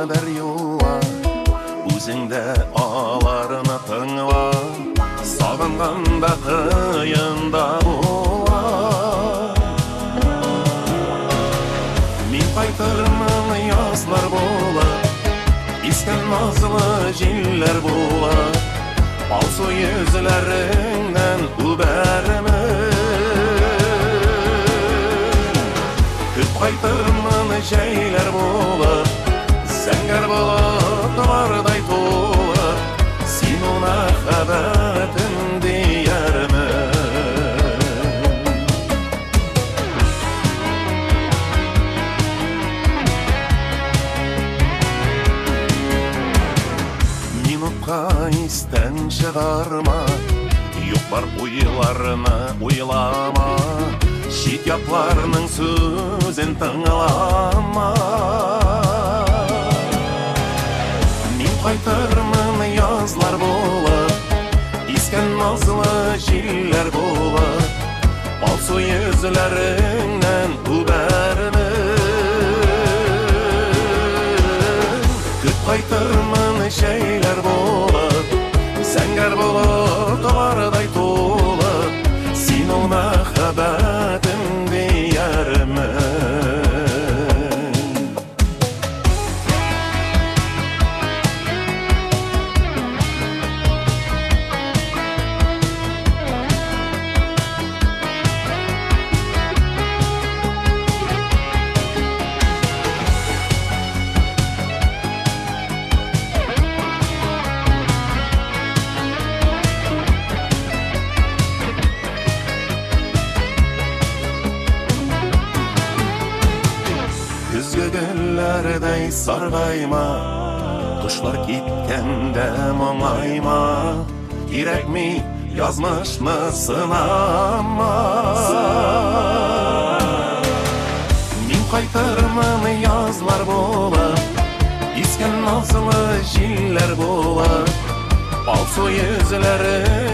кадәр юла, үзеңдә аларны тыңла, сагынганда кыйында була. Мин кайтырмын язлар була, искән назлы җилләр була, алсу йөзләреңнән үбәрмен. Күп кайтырмын җәйләр була, зәңгәр болытлардай тула, син мәхәббәтем диярмен. Минутка истән чыгарма, юк бар уйларны уйлама, чит якларның сүзен тыңлама. Мин кайтырмын язлар булып, искән назлы җилләр булып, алсу йөзләреңнән үбәрмен. Күп кайтырмын җәйләр булып, зәңгәр болытлардай тулып, син ул мәхәббәтем диярмен. Күзгә гөлләрдәй саргайма, кошлар киткәндә моңайма, кирәкми язмышны сынама. Мин кайтырмын язлар булып, искән назлы җилләр булып, алсу йөзләре